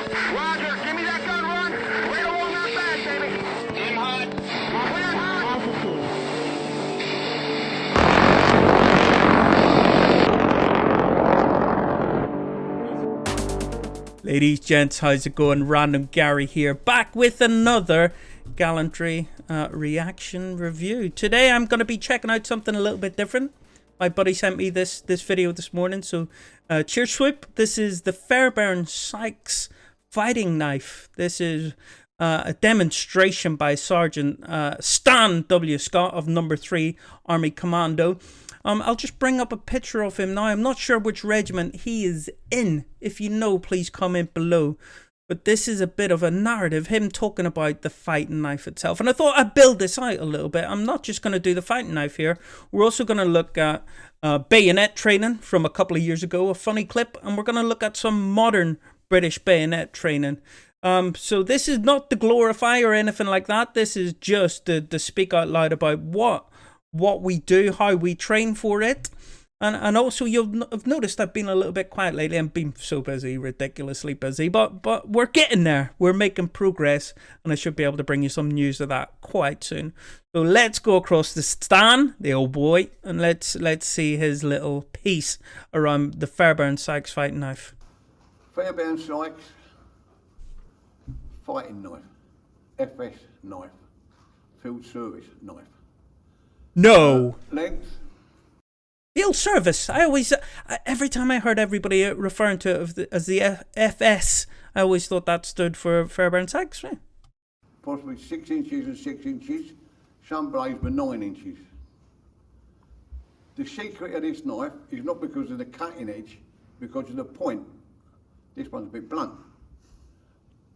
Roger, give me that gun, Ron. Right along that back, baby. Aim hot. Clear hot. Ladies, gents, how's it going? Random Gary here, back with another Gallantry reaction review. Today I'm going to be checking out something a little bit different. My buddy sent me this video this morning, so cheers swoop. This is the Fairbairn Sykes fighting knife. This is a demonstration by Sergeant Stan W. Scott of No. 3 Army Commando. I'll just bring up a picture of him now. I'm not sure which regiment he is in. If you know, please comment below. But this is a bit of a narrative, him talking about the fighting knife itself. And I thought I'd build this out a little bit. I'm not just going to do the fighting knife here. We're also going to look at bayonet training from a couple of years ago, a funny clip. And we're going to look at some modern British bayonet training. So this is not to glorify or anything like that. This is just to speak out loud about what we do, how we train for it. And also you'll have noticed I've been a little bit quiet lately. I've been so busy, ridiculously busy, but we're getting there. We're making progress, and I should be able to bring you some news of that quite soon. So let's go across to Stan, the old boy, and let's see his little piece around the Fairbairn Sykes fighting knife. Fairbairn Sykes fighting knife, FS knife, field service knife. No. Length. Field service. I always, every time I heard everybody referring to it as the FS, I always thought that stood for Fairbairn Sykes, right? Possibly 6 inches and 6 inches. Some blades were 9 inches. The secret of this knife is not because of the cutting edge, because of the point. This one's a bit blunt.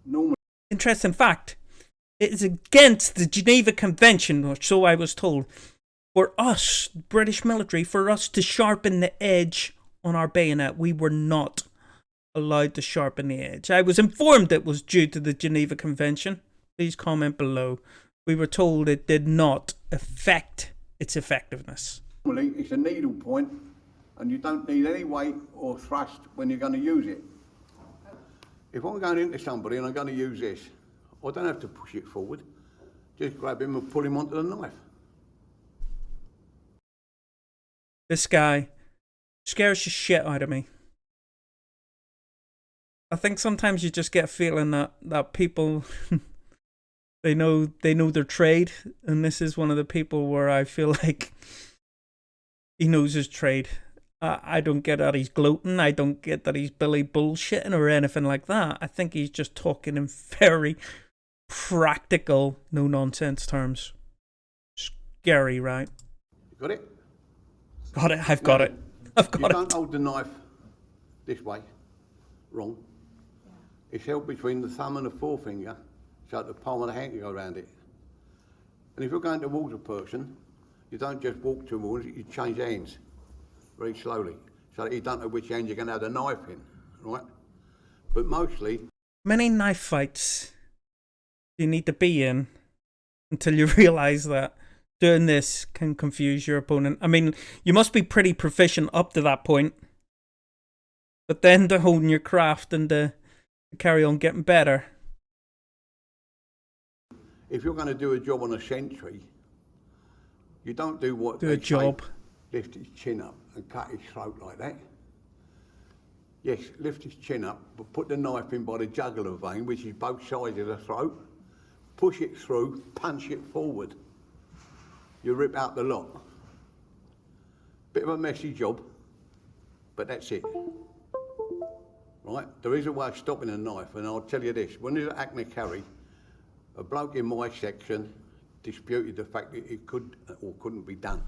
Normally. Interesting fact. It is against the Geneva Convention, or so I was told, for us, British military, for us to sharpen the edge on our bayonet. We were not allowed to sharpen the edge. I was informed it was due to the Geneva Convention. Please comment below. We were told it did not affect its effectiveness. Normally, it's a needle point, and you don't need any weight or thrust when you're going to use it. If I'm going into somebody and I'm going to use this, I don't have to push it forward. Just grab him and pull him onto the knife. This guy scares the shit out of me. I think sometimes you just get a feeling that people they know their trade, and this is one of the people where I feel like he knows his trade. I don't get that he's gloating. I don't get that he's Billy bullshitting or anything like that. I think he's just talking in very practical, no nonsense terms. Scary, right? You got it? Got it. I've got it. I've got it. You don't hold the knife this way. Wrong. It's held between the thumb and the forefinger, so that the palm of the hand can go around it. And if you're going towards a person, you don't just walk towards it, you change hands very slowly, so that you don't know which hand you're going to have the knife in, right? But mostly... Many knife fights you need to be in until you realise that doing this can confuse your opponent. I mean, you must be pretty proficient up to that point, but then to hone your craft and to carry on getting better. If you're going to do a job on a sentry, you don't do what do a job. Lift his chin up and cut his throat like that. Yes, lift his chin up, but put the knife in by the jugular vein, which is both sides of the throat. Push it through, punch it forward. You rip out the lot. Bit of a messy job, but that's it. Right? There is a way of stopping a knife, and I'll tell you this. When there's an Hackney carry, a bloke in my section disputed the fact that it could or couldn't be done.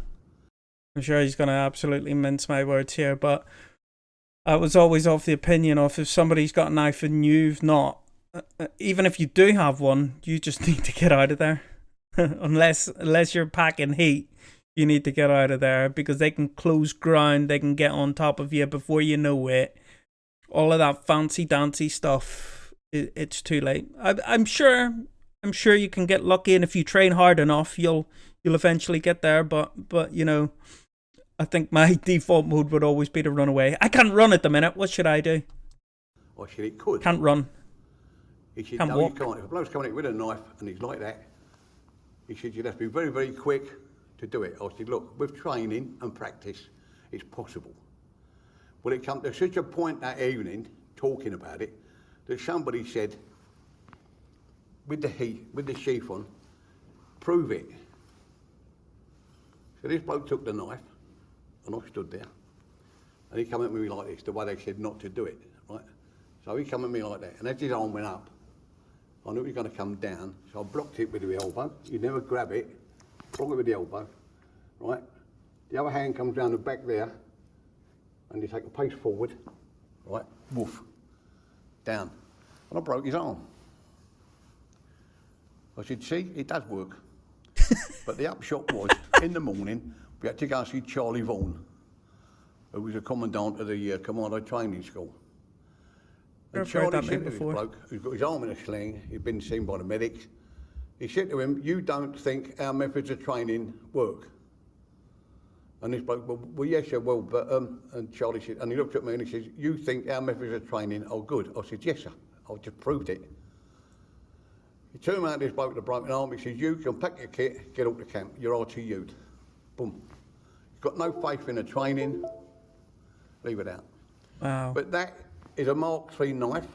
I'm sure he's going to absolutely mince my words here, but I was always of the opinion of if somebody's got a knife and you've not, even if you do have one, you just need to get out of there. unless you're packing heat, you need to get out of there, because they can close ground, they can get on top of you before you know it. All of that fancy dancy stuff, it's too late. I'm sure you can get lucky, and if you train hard enough, you'll eventually get there. But you know, I think my default mode would always be to run away. I can't run at the minute. What should I do? Or should it could? Can't run. He said, Can't no, walk. you can't. If a bloke's coming in with a knife and he's like that, he said, you'd have to be very, very quick to do it. I said, look, with training and practice, it's possible. Well, it come to such a point that evening, talking about it, that somebody said, with the sheath on, prove it. So this bloke took the knife, and I stood there, and he come at me like this, the way they said not to do it, right? So he come at me like that, and as his arm went up, I knew he was going to come down, so I blocked it with the elbow. You never grab it, block it with the elbow, right? The other hand comes down the back there, and you take a pace forward, right? Woof, down. And I broke his arm. I said, see, it does work. But the upshot was, in the morning, we had to go and see Charlie Vaughan, who was a commandant of the Commando Training School. And I've heard Charlie that said name to this before. bloke, who's got his arm in a sling, he'd been seen by the medics, he said to him, you don't think our methods of training work? And this bloke, well yes, sir, well, but, and Charlie said, and he looked at me and he says, you think our methods of training are good? I said, yes, sir, I've just proved it. He turned around to this bloke with a broken arm, he says, you can pack your kit, get up to camp, you're RTU'd. Boom. You've got no faith in the training, leave it out. Wow. But that is a Mark III knife.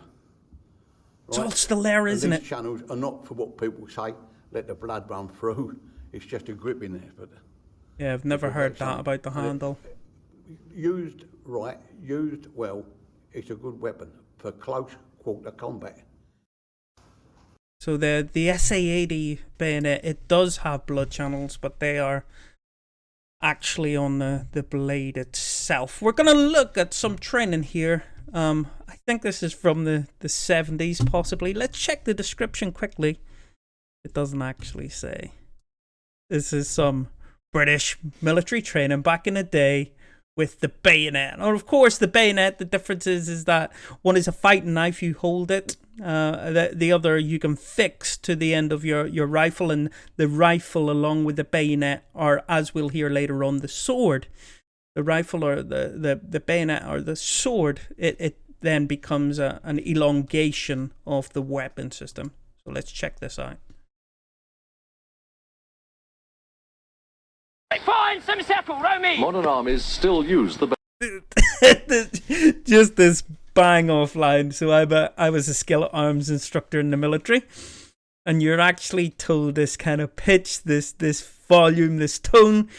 It's all still there, isn't These it? channels are not for what people say, let the blood run through. It's just a grip in there. But Yeah, I've never heard that about the handle. used right, used well, it's a good weapon for close quarter combat. So the SA-80 bayonet, it does have blood channels, but they are actually on the blade itself. We're going to look at some training here. I think this is from the 70s, possibly. Let's check the description quickly. It doesn't actually say. This is some British military training back in the day with the bayonet. And of course, the bayonet, the difference is that one is a fighting knife, you hold it. The other you can fix to the end of your rifle, and the rifle along with the bayonet are, as we'll hear later on, the sword. The rifle or the bayonet or the sword, it then becomes an elongation of the weapon system. So let's check this out. Find some circle, row me! Modern armies still use the Just this bang offline. So I was a skeleton arms instructor in the military, and you're actually told this kind of pitch, this volume, this tone,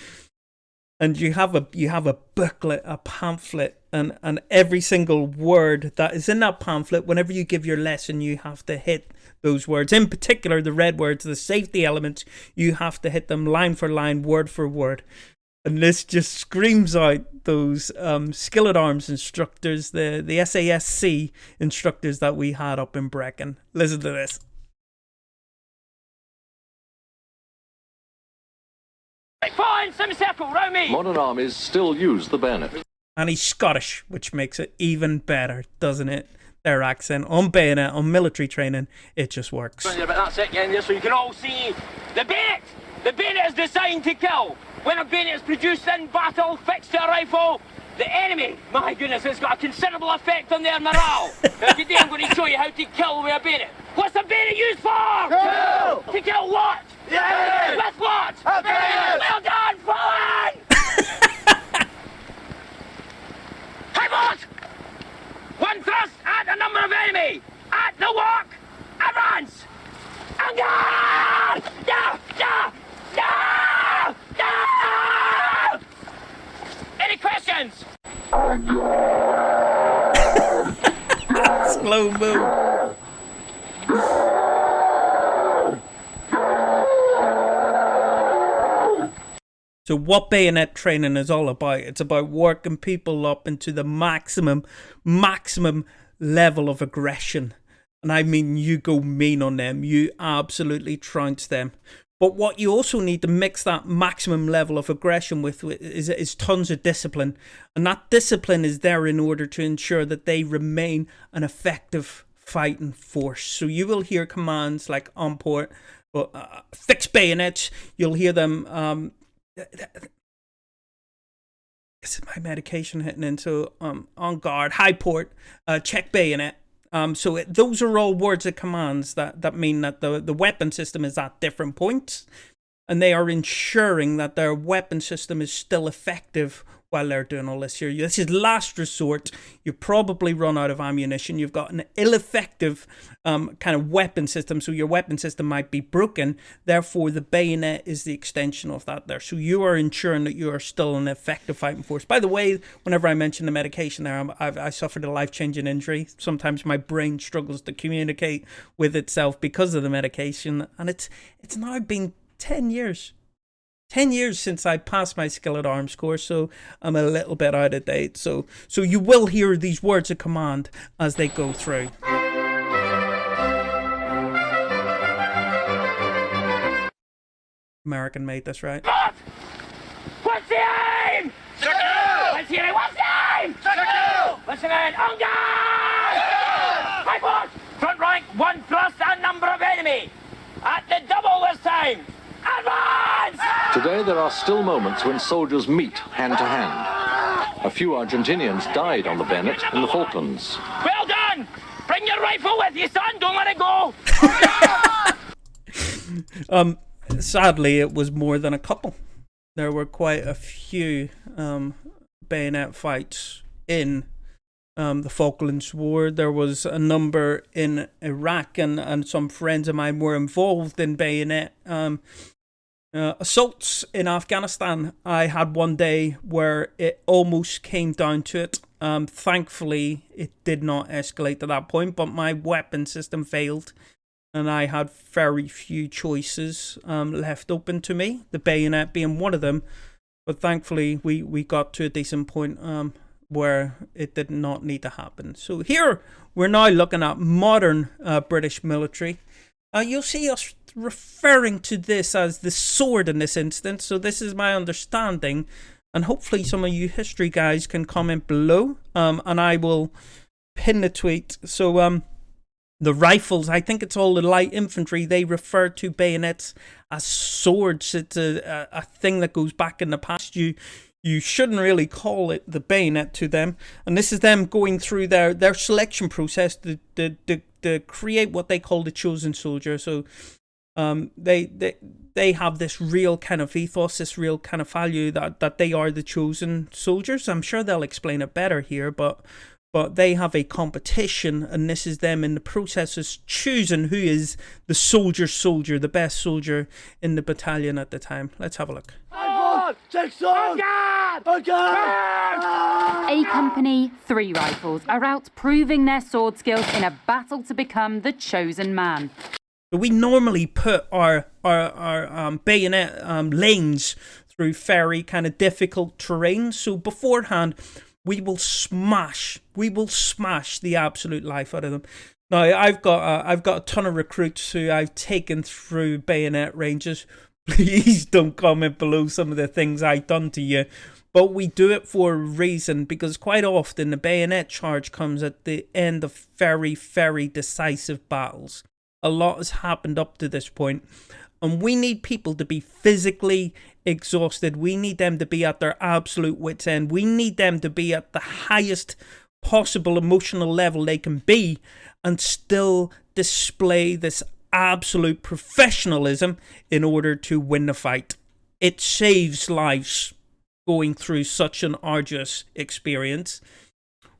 and you have a booklet, a pamphlet, and every single word that is in that pamphlet, whenever you give your lesson, you have to hit those words. In particular, the red words, the safety elements, you have to hit them line for line, word for word. And this just screams out those skillet arms instructors, the SASC instructors that we had up in Brecon. Listen to this. Find some circle, row me! modern armies still use the bayonet. And he's Scottish, which makes it even better, doesn't it? Their accent on bayonet, on military training, it just works. But that's it, getting there so you can all see the bayonet! The bayonet is designed to kill. When a bayonet is produced in battle, fixed to a rifle, the enemy, my goodness, it's got a considerable effect on their morale. Now today I'm going to show you how to kill with a bayonet. What's a bayonet used for? Kill! To kill what? Yeah! With what? A bayonet! Well done, forward! Hey, boss! One thrust at a number of enemy. At the walk, advance! And guard! Da! Da! Da! Da! Any questions? Slow mo. So what bayonet training is all about? It's about working people up into the maximum level of aggression. And I mean, you go mean on them. You absolutely trounce them. But what you also need to mix that maximum level of aggression with is tons of discipline. And that discipline is there in order to ensure that they remain an effective fighting force. So you will hear commands like on port, fix bayonets. You'll hear them... this is my medication hitting in. So on guard, high port, check bayonet. So those are all words of commands that mean that the weapon system is at different points, and they are ensuring that their weapon system is still effective while they're doing all this here. This is last resort. You probably run out of ammunition. You've got an ill-effective kind of weapon system, so your weapon system might be broken. Therefore, the bayonet is the extension of that there. So you are ensuring that you are still an effective fighting force. By the way, whenever I mention the medication there, I suffered a life-changing injury. Sometimes my brain struggles to communicate with itself because of the medication, and it's now been 10 years. 10 years since I passed my skillet arms course, so I'm a little bit out of date. So you will hear these words of command as they go through. American made this, right? What's the aim? What's the aim? What's the aim? What's the aim? On guard! High force! Front rank, one plus a number of enemy. At the double this time. Advance! Today there are still moments when soldiers meet hand to hand. A few Argentinians died on the bayonet in the Falklands. Well done! Bring your rifle with you, son. Don't let it go. Sadly, it was more than a couple. There were quite a few bayonet fights in the Falklands War. There was a number in Iraq, and some friends of mine were involved in bayonet assaults in Afghanistan. I had one day where it almost came down to it. Thankfully, it did not escalate to that point, but my weapon system failed, and I had very few choices left open to me, the bayonet being one of them. But thankfully, we got to a decent point where it did not need to happen. So here, we're now looking at modern British military. You'll see us referring to this as the sword in this instance. So this is my understanding. And hopefully some of you history guys can comment below. And I will pin the tweet. So the rifles, I think it's all the light infantry, they refer to bayonets as swords. It's a thing that goes back in the past. You shouldn't really call it the bayonet to them. And this is them going through their selection process to create what they call the chosen soldier. So they have this real kind of ethos, this real kind of value that they are the chosen soldiers. I'm sure they'll explain it better here, but they have a competition, and this is them in the process of choosing who is the soldier, the best soldier in the battalion at the time. Let's have a look. A company, 3 rifles, are out proving their sword skills in a battle to become the chosen man. We normally put our bayonet lanes through very kind of difficult terrain. So beforehand, we will smash the absolute life out of them. Now, I've got a ton of recruits who I've taken through bayonet ranges. Please don't comment below some of the things I've done to you. But we do it for a reason, because quite often the bayonet charge comes at the end of very, very decisive battles. A lot has happened up to this point, and we need people to be physically exhausted. We need them to be at their absolute wit's end. We need them to be at the highest possible emotional level they can be and still display this absolute professionalism in order to win the fight. It saves lives going through such an arduous experience.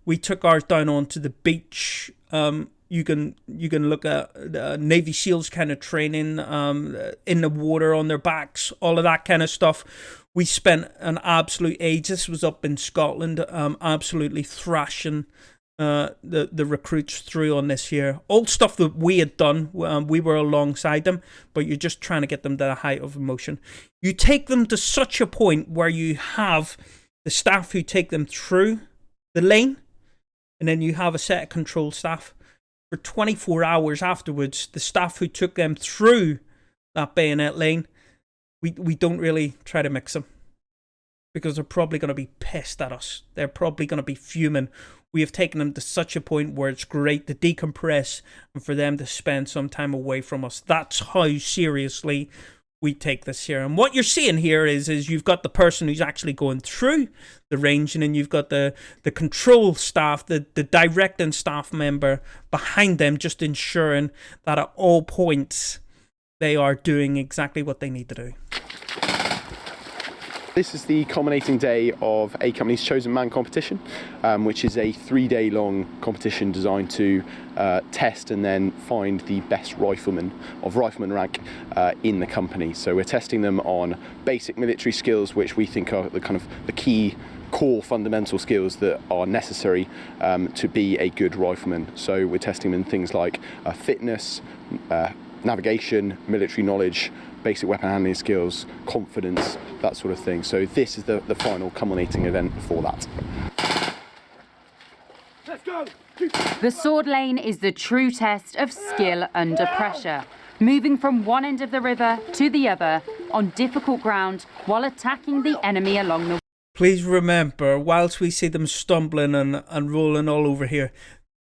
We took ours down onto the beach. You can look at Navy SEALs kind of training in the water on their backs, all of that kind of stuff. We spent an absolute age. This was up in Scotland, absolutely thrashing the recruits through on this here. All stuff that we had done, we were alongside them, but you're just trying to get them to the height of emotion. You take them to such a point where you have the staff who take them through the lane, and then you have a set of control staff. For 24 hours afterwards, the staff who took them through that bayonet lane, we don't really try to mix them, because they're probably going to be pissed at us. They're probably going to be fuming. We have taken them to such a point where it's great to decompress and for them to spend some time away from us. That's how seriously we take this here. And what you're seeing here is you've got the person who's actually going through the range, and then you've got the control staff, the directing staff member behind them, just ensuring that at all points they are doing exactly what they need to do. This is the culminating day of A Company's Chosen Man competition, which is a 3-day long competition designed to test and then find the best riflemen of rifleman rank in the company. So we're testing them on basic military skills, which we think are the key core fundamental skills that are necessary to be a good rifleman. So we're testing them in things like fitness, navigation, military knowledge, basic weapon handling skills, confidence, that sort of thing. So this is the final culminating event for that. Let's go! The sword lane is the true test of skill under pressure, moving from one end of the river to the other on difficult ground while attacking the enemy along the way. Please remember, whilst we see them stumbling and rolling all over here,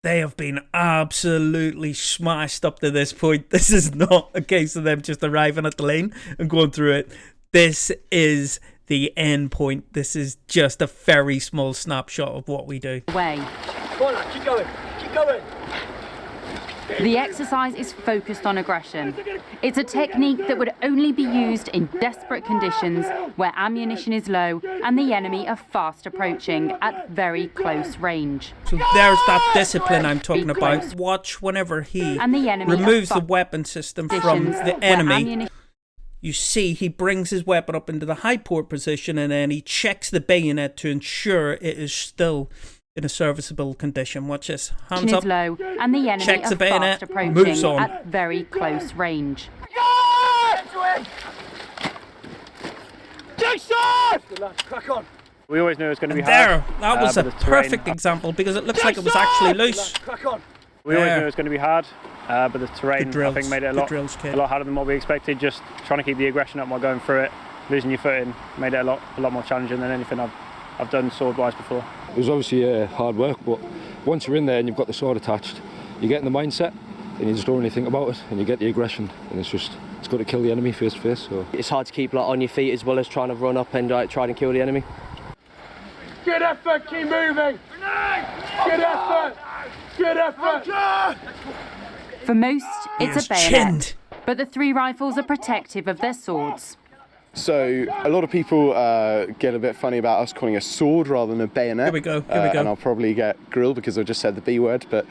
they have been absolutely smashed up to this point. This is not a case of them just arriving at the lane and going through it. This is the end point. This is just a very small snapshot of what we do. Way. Go on, keep going. Keep going. The exercise is focused on aggression. It's a technique that would only be used in desperate conditions where ammunition is low and the enemy are fast approaching at very close range. So there's that discipline I'm talking about. Watch whenever he removes the weapon system from the enemy. You see he brings his weapon up into the high port position, and then he checks the bayonet to ensure it is still in a serviceable condition. Watch this. Hands up. Low, and the enemy checks the bayonet, fast approaching moves on at very close range. Crack on. We always knew it was going to be hard. hard. That was a perfect example, because it looks like it was actually loose. Crack on. We always knew it was going to be hard, but the terrain Drills, I think made it a lot harder than what we expected. Just trying to keep the aggression up while going through it, losing your footing made it a lot more challenging than anything I've done sword-wise before. It was obviously hard work, but once you're in there and you've got the sword attached, you get in the mindset and you just don't really think about it, and you get the aggression, and it's got to kill the enemy face to face. So it's hard to keep on your feet as well as trying to run up and try and kill the enemy. Good effort, keep moving. Good effort. Good effort. For most, it's a bayonet, but the 3 rifles are protective of their swords. So a lot of people get a bit funny about us calling a sword rather than a bayonet. Here we go. And I'll probably get grilled because I just said the B word, but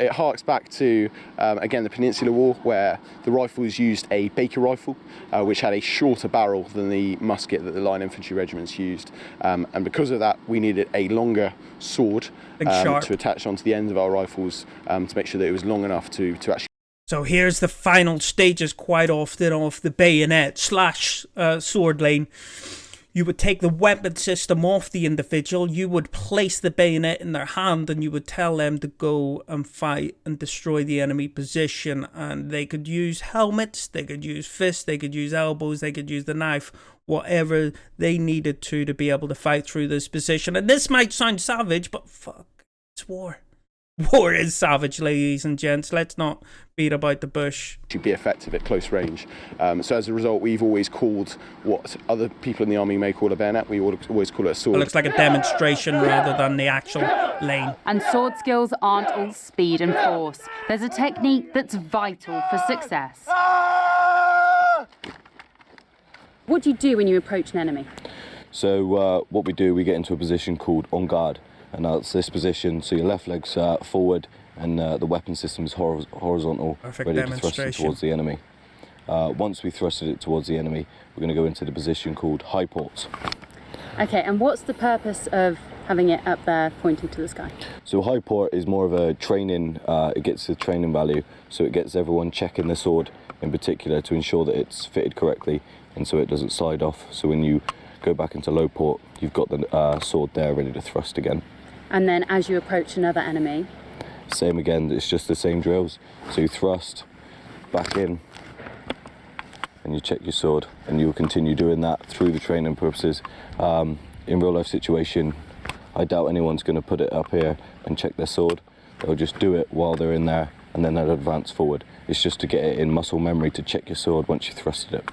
it harks back to, again, the Peninsular War, where the rifles used a Baker rifle, which had a shorter barrel than the musket that the line infantry regiments used. And because of that, we needed a longer sword to attach onto the ends of our rifles to make sure that it was long enough to actually. So here's the final stages quite often of the bayonet / sword lane. You would take the weapon system off the individual, you would place the bayonet in their hand, and you would tell them to go and fight and destroy the enemy position. And they could use helmets, they could use fists, they could use elbows, they could use the knife, whatever they needed to be able to fight through this position. And this might sound savage, but fuck, it's war. War is savage, ladies and gents. Let's not beat about the bush. To be effective at close range. So as a result, we've always called what other people in the army may call a bayonet, we always call it a sword. It looks like a demonstration rather than the actual lane. And sword skills aren't all speed and force. There's a technique that's vital for success. What do you do when you approach an enemy? So what we do, we get into a position called on guard. And that's this position, so your left leg's forward and the weapon system is horizontal, ready to thrust it towards the enemy. Once we thrusted it towards the enemy, we're going to go into the position called high ports. Okay, and what's the purpose of having it up there pointing to the sky? So high port is more of a training, it gets the training value, so it gets everyone checking the sword in particular to ensure that it's fitted correctly and so it doesn't slide off. So when you go back into low port, you've got the sword there ready to thrust again. And then as you approach another enemy? Same again, it's just the same drills. So you thrust, back in, and you check your sword. And you'll continue doing that through the training purposes. In real life situation, I doubt anyone's going to put it up here and check their sword. They'll just do it while they're in there and then they'll advance forward. It's just to get it in muscle memory to check your sword once you thrusted it.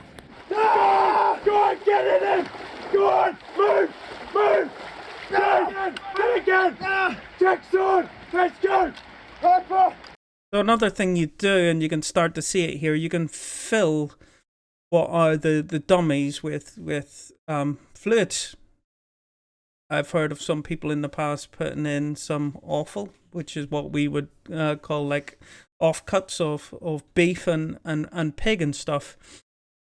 Get in there! Go on! Move! Move! Get again! Check sword! Let's go! Hyper! So another thing you do, and you can start to see it here, you can fill what are the dummies with fluids. I've heard of some people in the past putting in some offal, which is what we would call like offcuts of beef and pig and stuff.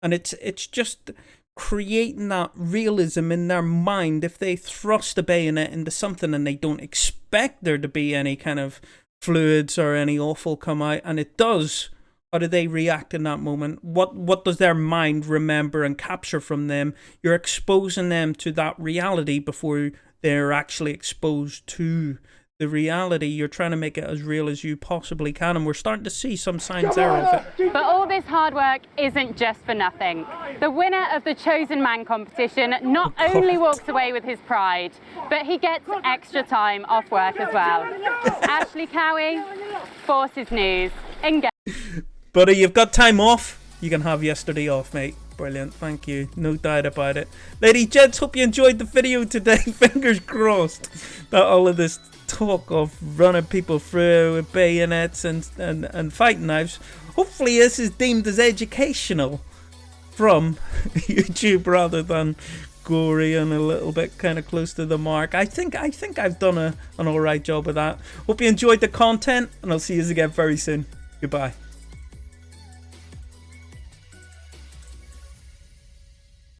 And it's just creating that realism in their mind. If they thrust a bayonet into something and they don't expect there to be any kind of fluids or any offal come out, and it does, how do they react in that moment? What does their mind remember and capture from them? You're exposing them to that reality before they're actually exposed to the reality. You're trying to make it as real as you possibly can, and we're starting to see some signs there of it. But all this hard work isn't just for nothing. The winner of the Chosen Man competition not only walks away with his pride, but he gets extra time off work as well. Ashley Cowie, Forces News. Buddy, you've got time off. You can have yesterday off, mate. Brilliant, thank you. No doubt about it. Ladies, gents, hope you enjoyed the video today. Fingers crossed that all of this talk of running people through with bayonets and fighting knives, hopefully this is deemed as educational from YouTube rather than gory and a little bit kind of close to the mark. I think I've done an alright job of that. Hope you enjoyed the content, and I'll see you again very soon. Goodbye.